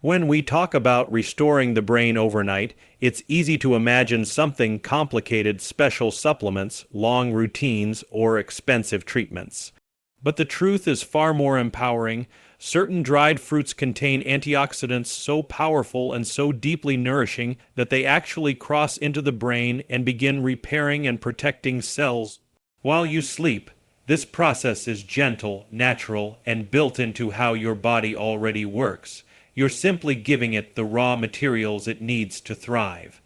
When we talk about restoring the brain overnight, it's easy to imagine something complicated: special supplements, long routines, or expensive treatments. But the truth is far more empowering. Certain dried fruits contain antioxidants so powerful and so deeply nourishing that they actually cross into the brain and begin repairing and protecting cells while you sleep. This process is gentle, natural, and built into how your body already works. You're simply giving it the raw materials it needs to thrive.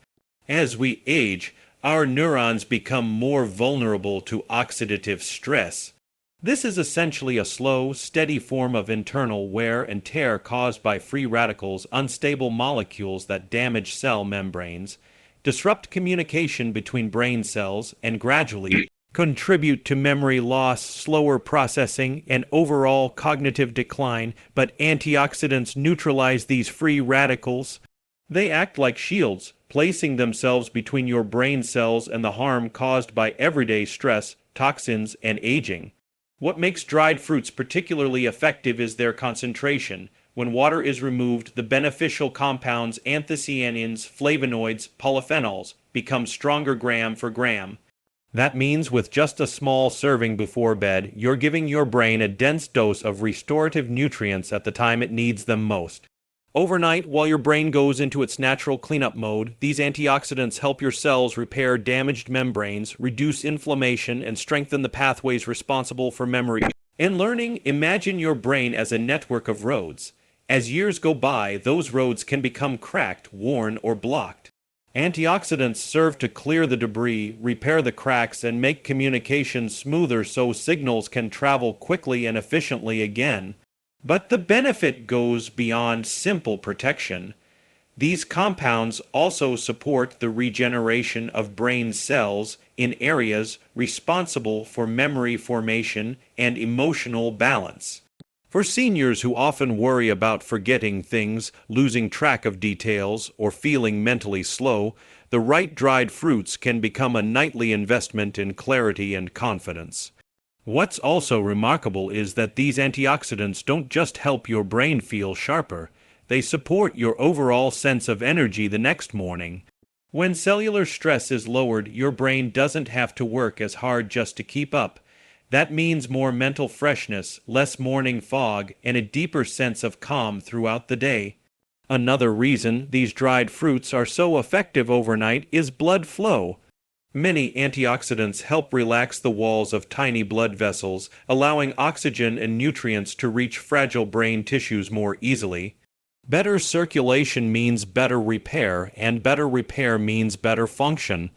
As we age, our neurons become more vulnerable to oxidative stress. This is essentially a slow, steady form of internal wear and tear caused by free radicals, unstable molecules that damage cell membranes, disrupt communication between brain cells, and gradually contribute to memory loss, slower processing, and overall cognitive decline. But antioxidants neutralize these free radicals. They act like shields, placing themselves between your brain cells and the harm caused by everyday stress, toxins, and aging. What makes dried fruits particularly effective is their concentration. When water is removed, the beneficial compounds anthocyanins, flavonoids, polyphenols become stronger gram for gram. That means with just a small serving before bed, you're giving your brain a dense dose of restorative nutrients at the time it needs them most. Overnight, while your brain goes into its natural cleanup mode, these antioxidants help your cells repair damaged membranes, reduce inflammation, and strengthen the pathways responsible for memory and learning. Imagine your brain as a network of roads. As years go by, those roads can become cracked, worn, or blocked. Antioxidants serve to clear the debris, repair the cracks, and make communication smoother so signals can travel quickly and efficiently again. But the benefit goes beyond simple protection. These compounds also support the regeneration of brain cells in areas responsible for memory formation and emotional balance. For seniors who often worry about forgetting things, losing track of details, or feeling mentally slow, the right dried fruits can become a nightly investment in clarity and confidence. What's also remarkable is that these antioxidants don't just help your brain feel sharper, they support your overall sense of energy the next morning. When cellular stress is lowered, your brain doesn't have to work as hard just to keep up. That means more mental freshness, less morning fog, and a deeper sense of calm throughout the day. Another reason these dried fruits are so effective overnight is blood flow. Many antioxidants help relax the walls of tiny blood vessels, allowing oxygen and nutrients to reach fragile brain tissues more easily. Better circulation means better repair, and better repair means better function.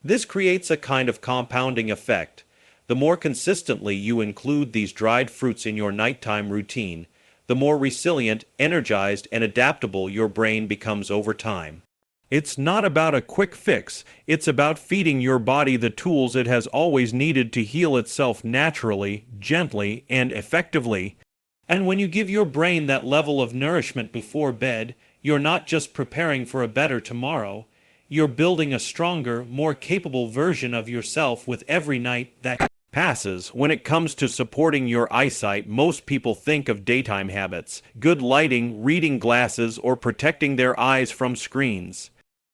This creates a kind of compounding effect. The more consistently you include these dried fruits in your nighttime routine, the more resilient, energized, and adaptable your brain becomes over time. It's not about a quick fix, it's about feeding your body the tools it has always needed to heal itself naturally, gently, and effectively. And when you give your brain that level of nourishment before bed, you're not just preparing for a better tomorrow, you're building a stronger, more capable version of yourself with every night that passes. When it comes to supporting your eyesight, most people think of daytime habits, good lighting, reading glasses, or protecting their eyes from screens.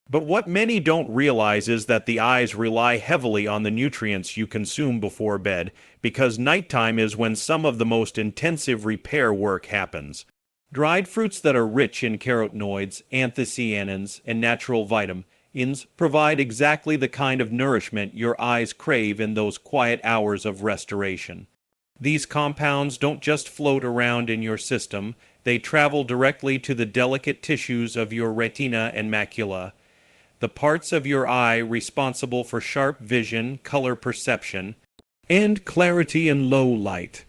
But what many don't realize is that the eyes rely heavily on the nutrients you consume before bed, because nighttime is when some of the most intensive repair work happens. Dried fruits that are rich in carotenoids, anthocyanins, and natural vitamins provide exactly the kind of nourishment your eyes crave in those quiet hours of restoration. These compounds don't just float around in your system, they travel directly to the delicate tissues of your retina and macula, the parts of your eye responsible for sharp vision, color perception, and clarity in low light.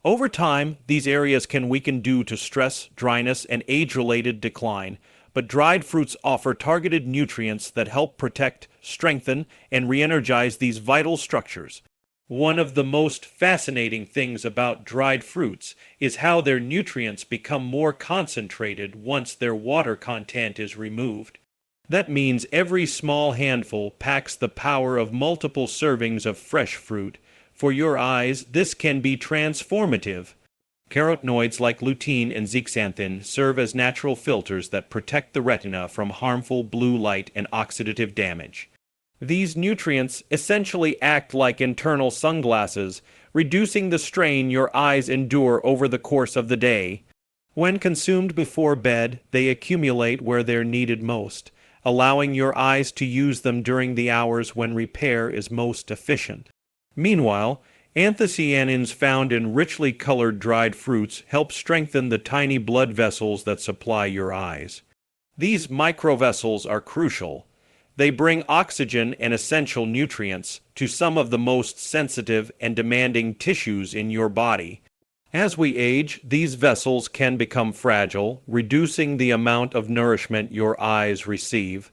Over time, these areas can weaken due to stress, dryness, and age-related decline, but dried fruits offer targeted nutrients that help protect, strengthen, and re-energize these vital structures. One of the most fascinating things about dried fruits is how their nutrients become more concentrated once their water content is removed. That means every small handful packs the power of multiple servings of fresh fruit. For your eyes, this can be transformative. Carotenoids like lutein and zeaxanthin serve as natural filters that protect the retina from harmful blue light and oxidative damage. These nutrients essentially act like internal sunglasses, reducing the strain your eyes endure over the course of the day. When consumed before bed, they accumulate where they're needed most, allowing your eyes to use them during the hours when repair is most efficient. Meanwhile, anthocyanins found in richly colored dried fruits help strengthen the tiny blood vessels that supply your eyes. These microvessels are crucial. They bring oxygen and essential nutrients to some of the most sensitive and demanding tissues in your body. As we age, these vessels can become fragile, reducing the amount of nourishment your eyes receive.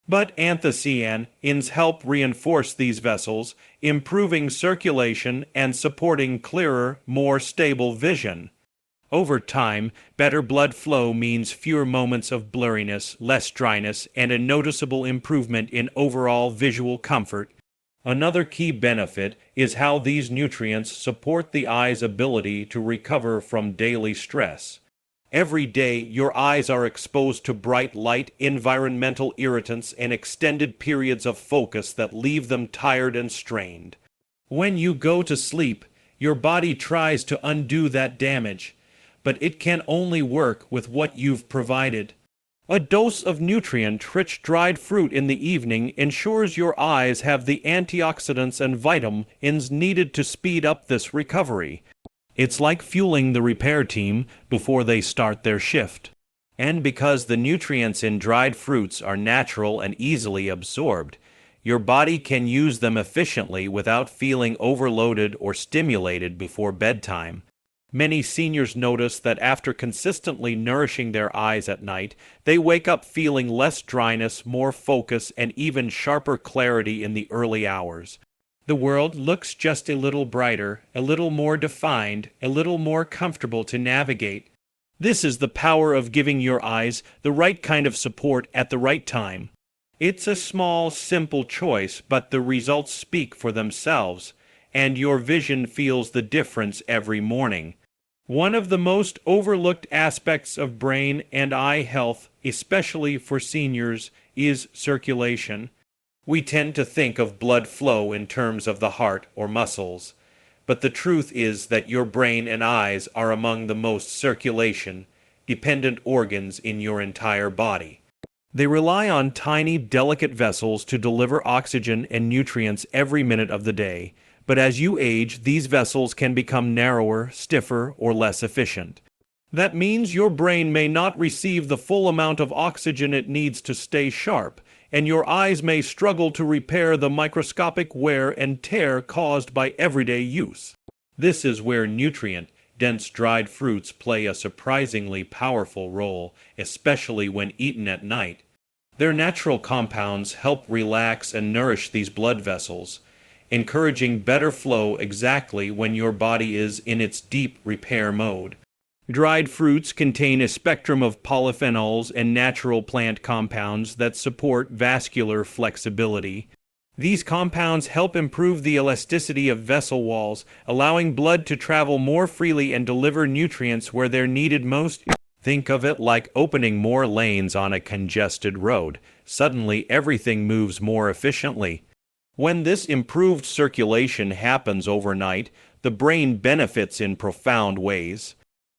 But anthocyanins help reinforce these vessels, improving circulation and supporting clearer, more stable vision. Over time, better blood flow means fewer moments of blurriness, less dryness, and a noticeable improvement in overall visual comfort. Another key benefit is how these nutrients support the eye's ability to recover from daily stress. Every day, your eyes are exposed to bright light, environmental irritants, and extended periods of focus that leave them tired and strained. When you go to sleep, your body tries to undo that damage, but it can only work with what you've provided. A dose of nutrient-rich dried fruit in the evening ensures your eyes have the antioxidants and vitamins needed to speed up this recovery. It's like fueling the repair team before they start their shift. And because the nutrients in dried fruits are natural and easily absorbed, your body can use them efficiently without feeling overloaded or stimulated before bedtime. Many seniors notice that after consistently nourishing their eyes at night, they wake up feeling less dryness, more focus, and even sharper clarity in the early hours. The world looks just a little brighter, a little more defined, a little more comfortable to navigate. This is the power of giving your eyes the right kind of support at the right time. It's a small, simple choice, but the results speak for themselves, and your vision feels the difference every morning. One of the most overlooked aspects of brain and eye health, especially for seniors, is circulation. We tend to think of blood flow in terms of the heart or muscles, but the truth is that your brain and eyes are among the most circulation-dependent organs in your entire body. They rely on tiny, delicate vessels to deliver oxygen and nutrients every minute of the day. But as you age, these vessels can become narrower, stiffer, or less efficient. That means your brain may not receive the full amount of oxygen it needs to stay sharp, and your eyes may struggle to repair the microscopic wear and tear caused by everyday use. This is where nutrient-dense dried fruits play a surprisingly powerful role, especially when eaten at night. Their natural compounds help relax and nourish these blood vessels, encouraging better flow exactly when your body is in its deep repair mode. Dried fruits contain a spectrum of polyphenols and natural plant compounds that support vascular flexibility. These compounds help improve the elasticity of vessel walls, allowing blood to travel more freely and deliver nutrients where they're needed most. Think of it like opening more lanes on a congested road. Suddenly, everything moves more efficiently. When this improved circulation happens overnight, the brain benefits in profound ways.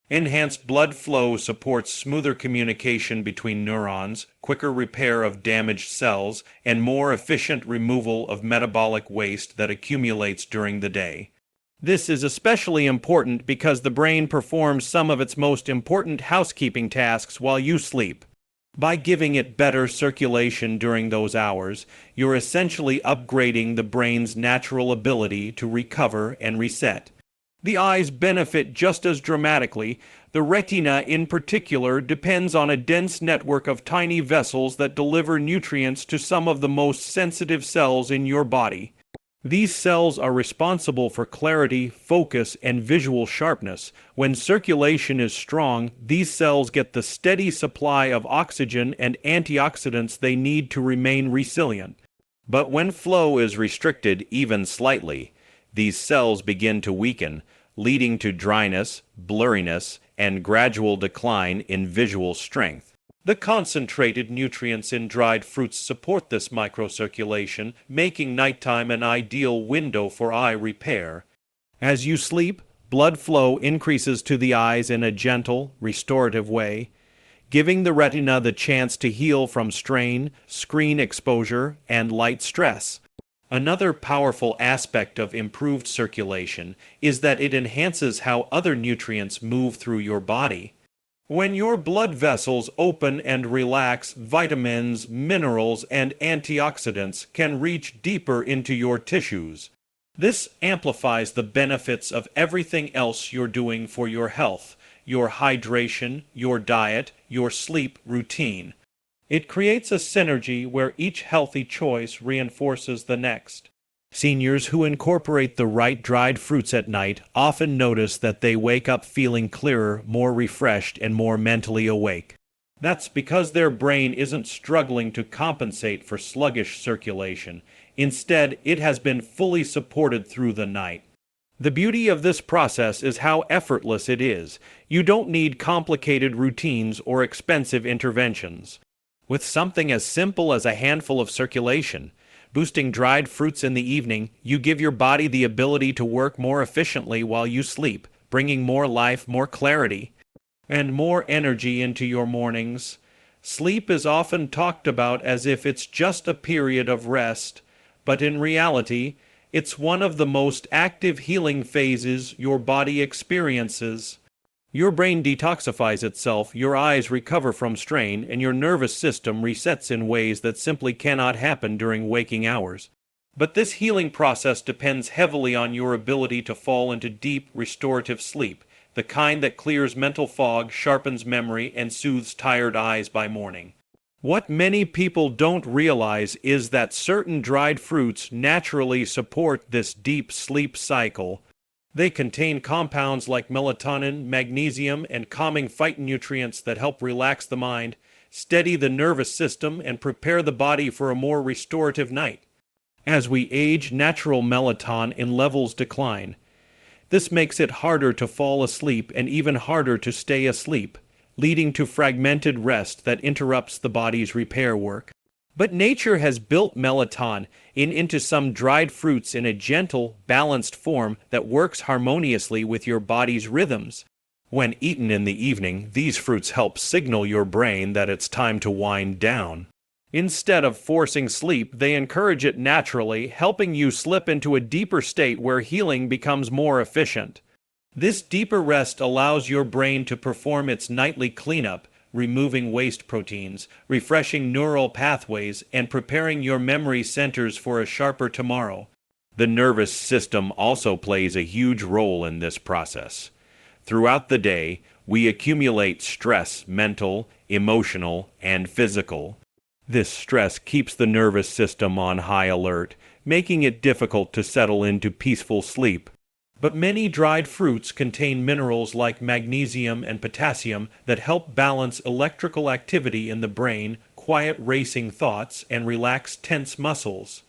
Enhanced blood flow supports smoother communication between neurons, quicker repair of damaged cells, and more efficient removal of metabolic waste that accumulates during the day. This is especially important because the brain performs some of its most important housekeeping tasks while you sleep. By giving it better circulation during those hours, you're essentially upgrading the brain's natural ability to recover and reset. The eyes benefit just as dramatically. The retina in particular depends on a dense network of tiny vessels that deliver nutrients to some of the most sensitive cells in your body. These cells are responsible for clarity, focus, and visual sharpness. When circulation is strong, these cells get the steady supply of oxygen and antioxidants they need to remain resilient. But when flow is restricted even slightly, these cells begin to weaken, leading to dryness, blurriness, and gradual decline in visual strength. The concentrated nutrients in dried fruits support this microcirculation, making nighttime an ideal window for eye repair. As you sleep, blood flow increases to the eyes in a gentle, restorative way, giving the retina the chance to heal from strain, screen exposure, and light stress. Another powerful aspect of improved circulation is that it enhances how other nutrients move through your body. When your blood vessels open and relax, vitamins, minerals, and antioxidants can reach deeper into your tissues. This amplifies the benefits of everything else you're doing for your health, your hydration, your diet, your sleep routine. It creates a synergy where each healthy choice reinforces the next. Seniors who incorporate the right dried fruits at night often notice that they wake up feeling clearer, more refreshed, and more mentally awake. That's because their brain isn't struggling to compensate for sluggish circulation. Instead, it has been fully supported through the night. The beauty of this process is how effortless it is. You don't need complicated routines or expensive interventions. With something as simple as a handful of circulation, boosting dried fruits in the evening, you give your body the ability to work more efficiently while you sleep, bringing more life, more clarity, and more energy into your mornings. Sleep is often talked about as if it's just a period of rest, but in reality, it's one of the most active healing phases your body experiences. Your brain detoxifies itself, your eyes recover from strain, and your nervous system resets in ways that simply cannot happen during waking hours. But this healing process depends heavily on your ability to fall into deep, restorative sleep, the kind that clears mental fog, sharpens memory, and soothes tired eyes by morning. What many people don't realize is that certain dried fruits naturally support this deep sleep cycle. They contain compounds like melatonin, magnesium, and calming phytonutrients that help relax the mind, steady the nervous system, and prepare the body for a more restorative night. As we age, natural melatonin in levels decline. This makes it harder to fall asleep and even harder to stay asleep, leading to fragmented rest that interrupts the body's repair work. But nature has built melatonin into some dried fruits in a gentle, balanced form that works harmoniously with your body's rhythms. When eaten in the evening, these fruits help signal your brain that it's time to wind down. Instead of forcing sleep, they encourage it naturally, helping you slip into a deeper state where healing becomes more efficient. This deeper rest allows your brain to perform its nightly cleanup, removing waste proteins, refreshing neural pathways, and preparing your memory centers for a sharper tomorrow. The nervous system also plays a huge role in this process. Throughout the day, we accumulate stress, mental, emotional, and physical. This stress keeps the nervous system on high alert, making it difficult to settle into peaceful sleep. But many dried fruits contain minerals like magnesium and potassium that help balance electrical activity in the brain, quiet racing thoughts, and relax tense muscles.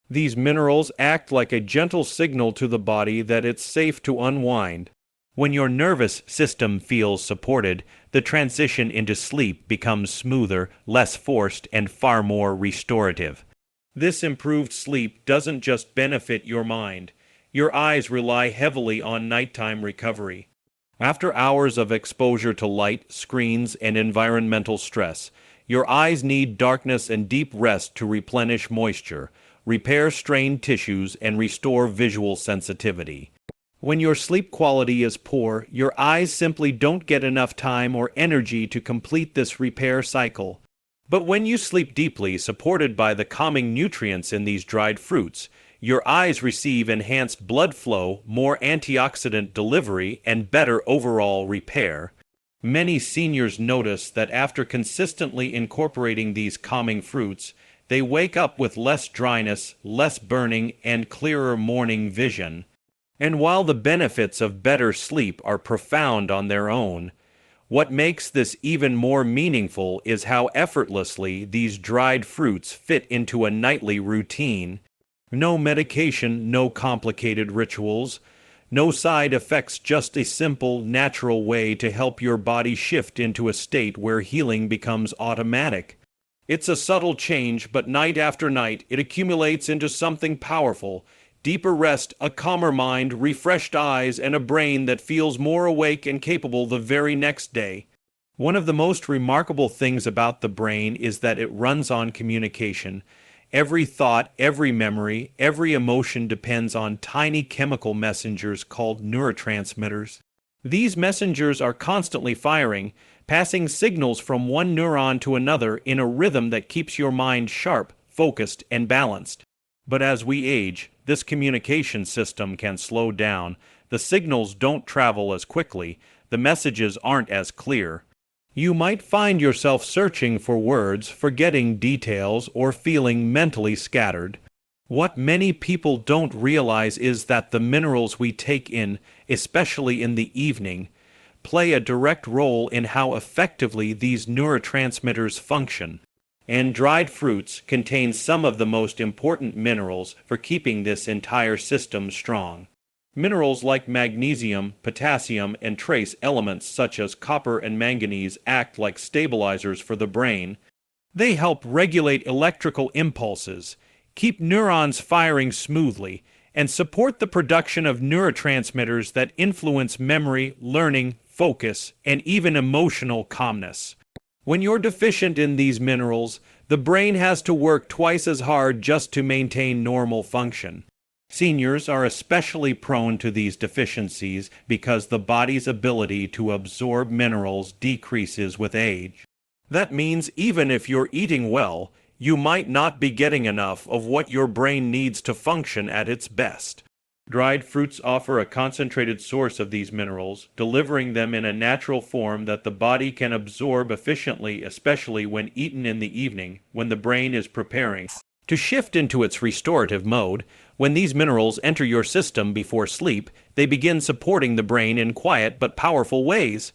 These minerals act like a gentle signal to the body that it's safe to unwind. When your nervous system feels supported, the transition into sleep becomes smoother, less forced, and far more restorative. This improved sleep doesn't just benefit your mind. Your eyes rely heavily on nighttime recovery. After hours of exposure to light, screens, and environmental stress, your eyes need darkness and deep rest to replenish moisture, repair strained tissues, and restore visual sensitivity. When your sleep quality is poor, your eyes simply don't get enough time or energy to complete this repair cycle. But when you sleep deeply, supported by the calming nutrients in these dried fruits, your eyes receive enhanced blood flow, more antioxidant delivery, and better overall repair. Many seniors notice that after consistently incorporating these calming fruits, they wake up with less dryness, less burning, and clearer morning vision. And while the benefits of better sleep are profound on their own, what makes this even more meaningful is how effortlessly these dried fruits fit into a nightly routine. No medication, no complicated rituals, No side effects, just a simple, natural way to help your body shift into a state where healing becomes automatic. It's a subtle change, but night after night, it accumulates into something powerful. Deeper rest, a calmer mind, refreshed eyes, and a brain that feels more awake and capable the very next day. One of the most remarkable things about the brain is that it runs on communication. Every thought, every memory, every emotion depends on tiny chemical messengers called neurotransmitters. These messengers are constantly firing, passing signals from one neuron to another in a rhythm that keeps your mind sharp, focused, and balanced. But as we age, this communication system can slow down. The signals don't travel as quickly, the messages aren't as clear. You might find yourself searching for words, forgetting details, or feeling mentally scattered. What many people don't realize is that the minerals we take in, especially in the evening, play a direct role in how effectively these neurotransmitters function. And dried fruits contain some of the most important minerals for keeping this entire system strong. Minerals like magnesium, potassium, and trace elements such as copper and manganese act like stabilizers for the brain. They help regulate electrical impulses, keep neurons firing smoothly, and support the production of neurotransmitters that influence memory, learning, focus, and even emotional calmness. When you're deficient in these minerals, the brain has to work twice as hard just to maintain normal function. Seniors are especially prone to these deficiencies because the body's ability to absorb minerals decreases with age. That means even if you're eating well, you might not be getting enough of what your brain needs to function at its best. Dried fruits offer a concentrated source of these minerals, delivering them in a natural form that the body can absorb efficiently, especially when eaten in the evening, when the brain is preparing to shift into its restorative mode. When these minerals enter your system before sleep, they begin supporting the brain in quiet but powerful ways.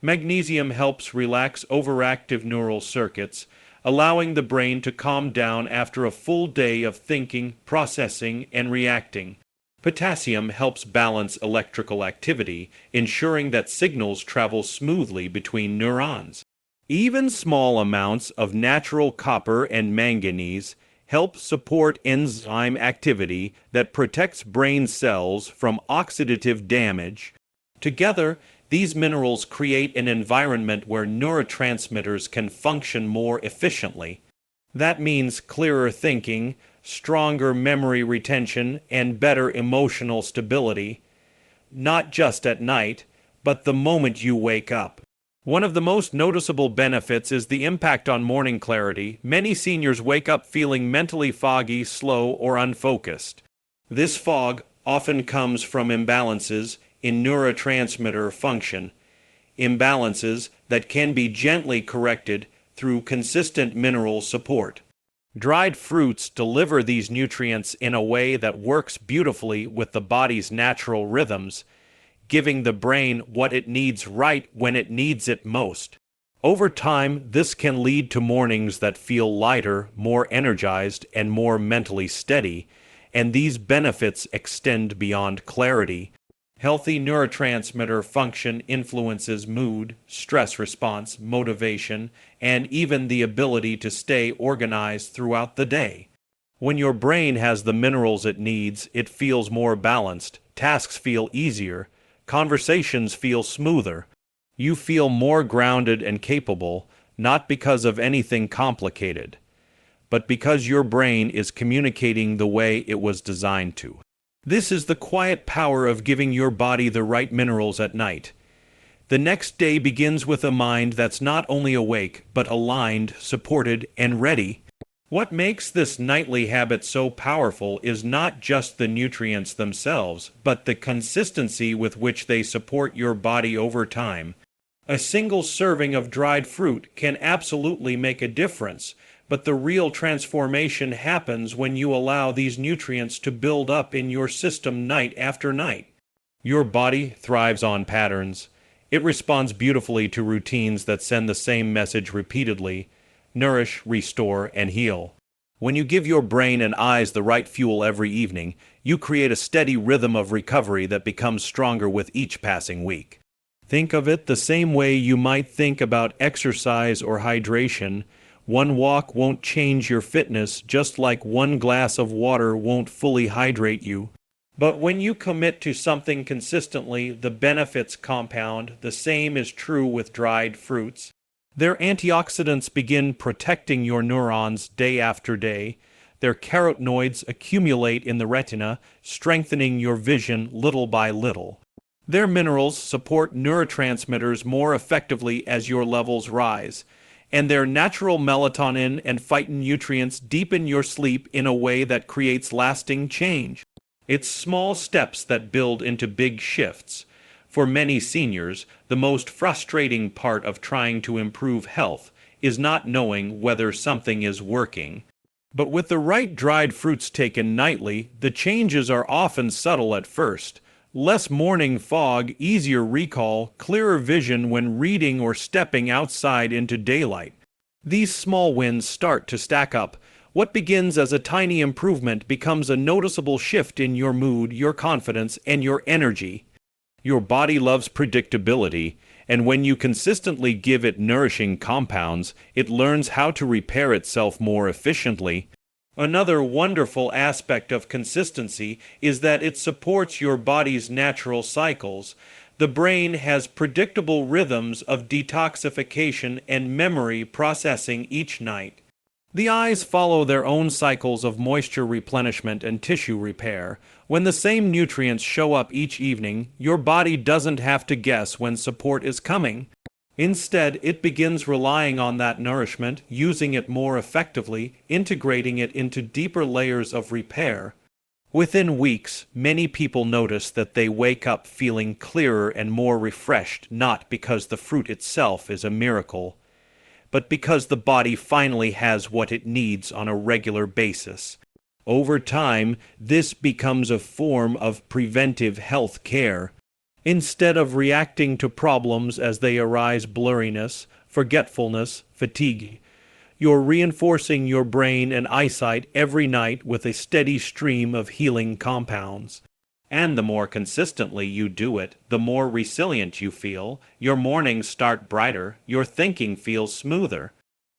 Magnesium helps relax overactive neural circuits, allowing the brain to calm down after a full day of thinking, processing, and reacting. Potassium helps balance electrical activity, ensuring that signals travel smoothly between neurons. Even small amounts of natural copper and manganese help support enzyme activity that protects brain cells from oxidative damage. Together, these minerals create an environment where neurotransmitters can function more efficiently. That means clearer thinking, stronger memory retention, and better emotional stability, not just at night, but the moment you wake up. One of the most noticeable benefits is the impact on morning clarity. Many seniors wake up feeling mentally foggy, slow, or unfocused. This fog often comes from imbalances in neurotransmitter function, imbalances that can be gently corrected through consistent mineral support. Dried fruits deliver these nutrients in a way that works beautifully with the body's natural rhythms, giving the brain what it needs right when it needs it most. Over time, this can lead to mornings that feel lighter, more energized, and more mentally steady, and these benefits extend beyond clarity. Healthy neurotransmitter function influences mood, stress response, motivation, and even the ability to stay organized throughout the day. When your brain has the minerals it needs, it feels more balanced, tasks feel easier, conversations feel smoother. You feel more grounded and capable, not because of anything complicated, but because your brain is communicating the way it was designed to. This is the quiet power of giving your body the right minerals at night. The next day begins with a mind that's not only awake, but aligned, supported, and ready. What makes this nightly habit so powerful is not just the nutrients themselves, but the consistency with which they support your body over time. A single serving of dried fruit can absolutely make a difference, but the real transformation happens when you allow these nutrients to build up in your system night after night. Your body thrives on patterns. It responds beautifully to routines that send the same message repeatedly: nourish, restore, and heal. When you give your brain and eyes the right fuel every evening, you create a steady rhythm of recovery that becomes stronger with each passing week. Think of it the same way you might think about exercise or hydration. One walk won't change your fitness, just like one glass of water won't fully hydrate you. But when you commit to something consistently, the benefits compound. The same is true with dried fruits. Their antioxidants begin protecting your neurons day after day. Their carotenoids accumulate in the retina, strengthening your vision little by little. Their minerals support neurotransmitters more effectively as your levels rise. And their natural melatonin and phytonutrients deepen your sleep in a way that creates lasting change. It's small steps that build into big shifts. For many seniors, the most frustrating part of trying to improve health is not knowing whether something is working. But with the right dried fruits taken nightly, the changes are often subtle at first. Less morning fog, easier recall, clearer vision when reading or stepping outside into daylight. These small wins start to stack up. What begins as a tiny improvement becomes a noticeable shift in your mood, your confidence, and your energy. Your body loves predictability, and when you consistently give it nourishing compounds, it learns how to repair itself more efficiently. Another wonderful aspect of consistency is that it supports your body's natural cycles. The brain has predictable rhythms of detoxification and memory processing each night. The eyes follow their own cycles of moisture replenishment and tissue repair. When the same nutrients show up each evening, your body doesn't have to guess when support is coming. Instead, it begins relying on that nourishment, using it more effectively, integrating it into deeper layers of repair. Within weeks, many people notice that they wake up feeling clearer and more refreshed, not because the fruit itself is a miracle, but because the body finally has what it needs on a regular basis. Over time, this becomes a form of preventive health care. Instead of reacting to problems as they arise, blurriness, forgetfulness, fatigue, you're reinforcing your brain and eyesight every night with a steady stream of healing compounds. And the more consistently you do it, the more resilient you feel. Your mornings start brighter, your thinking feels smoother.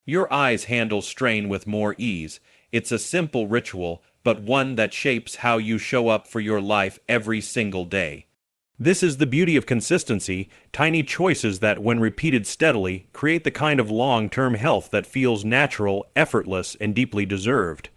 Your eyes handle strain with more ease. It's a simple ritual, but one that shapes how you show up for your life every single day. This is the beauty of consistency, tiny choices that, when repeated steadily, create the kind of long-term health that feels natural, effortless, and deeply deserved.